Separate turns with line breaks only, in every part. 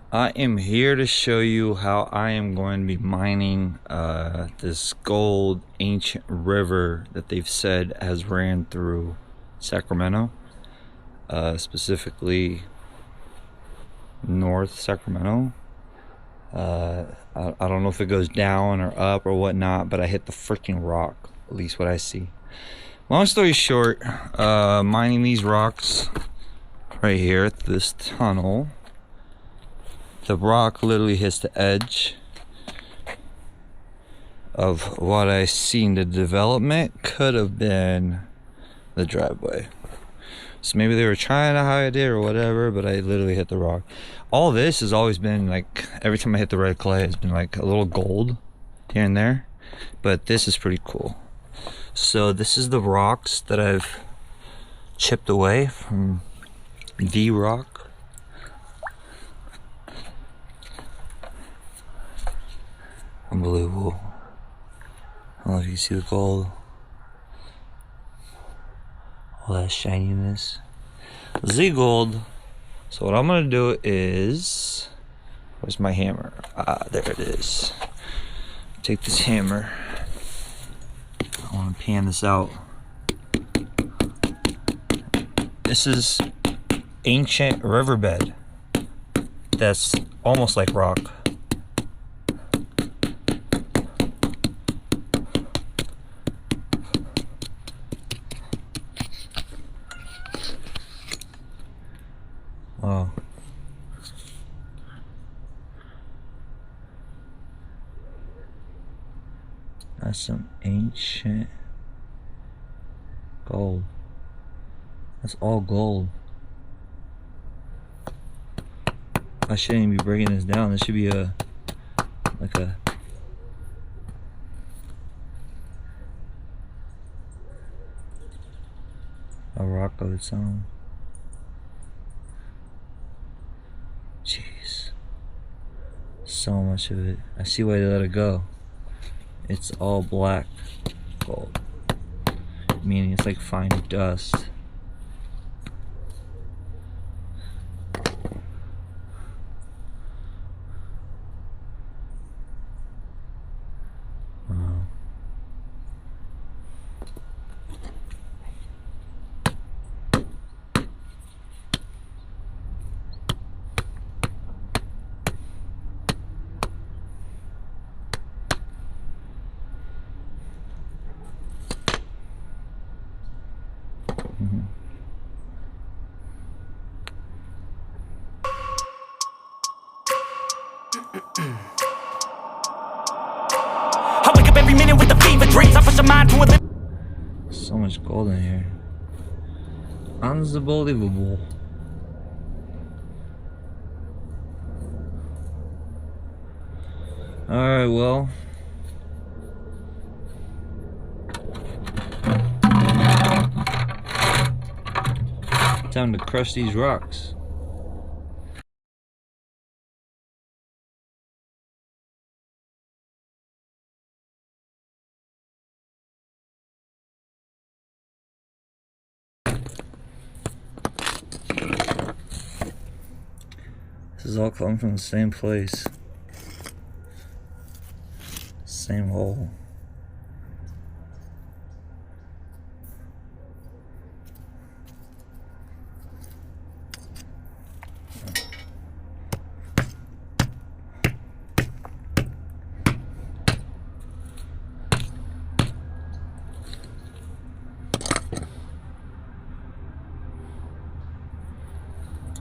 I am here to show you how I am going to be mining this gold ancient river that they've said has ran through Sacramento, specifically North Sacramento. I don't know if it goes down or up or whatnot, but I hit the freaking rock, at least what I see. Long story short, mining these rocks right here at this tunnel. The rock literally hits the edge of what I seen. The development could have been the driveway. So maybe they were trying to hide it or whatever, but I literally hit the rock. All this has always been like, every time I hit the red clay, it's been like a little gold here and there. But this is pretty cool. So this is the rocks that I've chipped away from the rock. Unbelievable. I don't know if you can see the gold. All that shininess. Z gold. So what I'm gonna do is, where's my hammer? Ah, there it is. Take this hammer. I wanna pan this out. This is ancient riverbed. That's almost like rock. Wow. That's some ancient gold. That's all gold. I shouldn't even be breaking this down. This should be a rock of its own. Jeez. So much of it. I see why they let it go. It's all black gold. Meaning it's like fine dust. Wow.
I wake up every minute with the fever dreams. I push a mind to a
So much gold in here. Unbelievable. Alright, well. Time to crush these rocks. This is all coming from the same place. Same hole.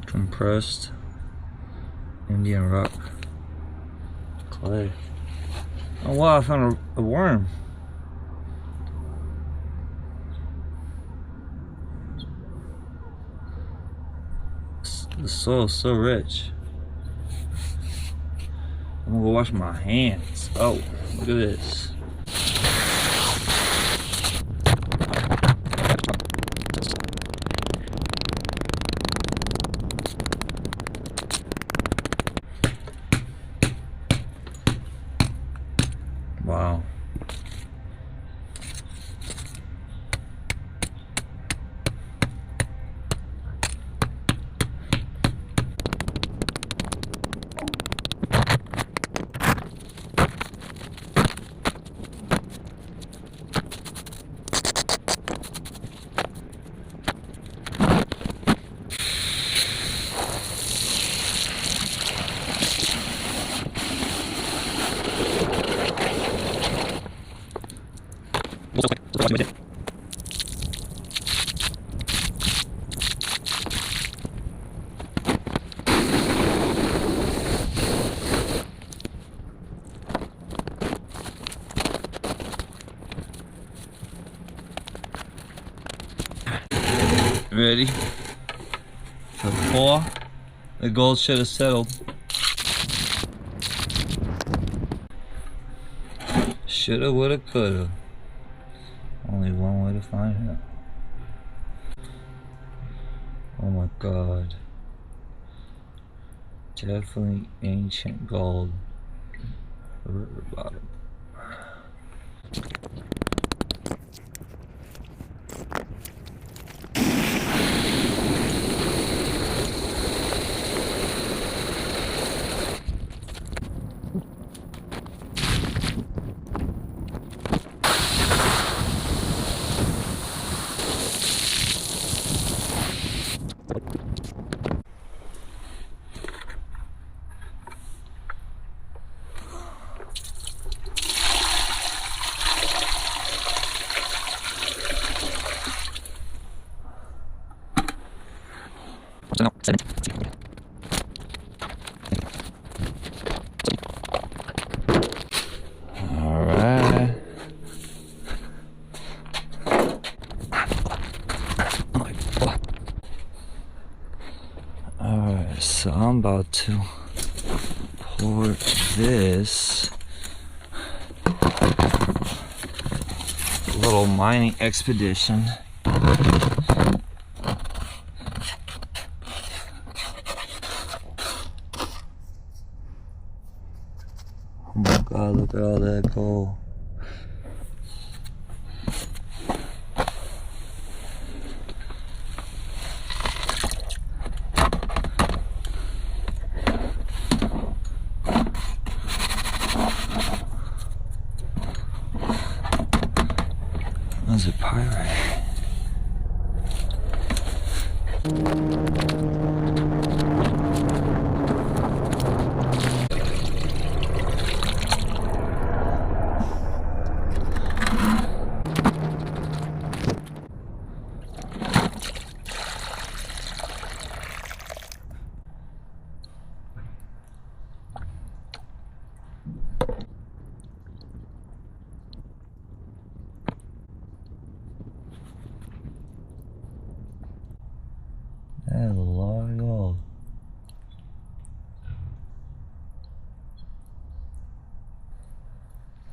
Compressed Indian rock clay. Oh wow, I found a worm. The soil is so rich. I'm gonna go wash my hands. Oh, look at this. Wow. Ready? For 4. The gold should have settled. Shoulda, woulda, coulda. Only one way to find out. Oh my god. Definitely ancient gold. River bottom. No, 7. Alright. Alright, so I'm about to pour this little mining expedition oh my god, look at all that gold. That's a pirate. That's a lot of gold.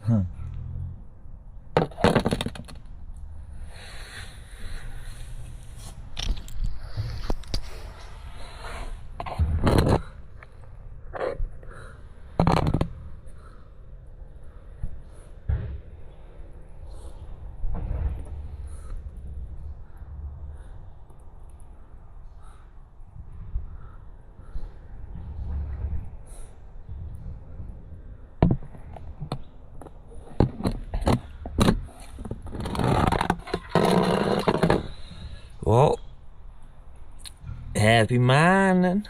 Huh. Well, happy mining.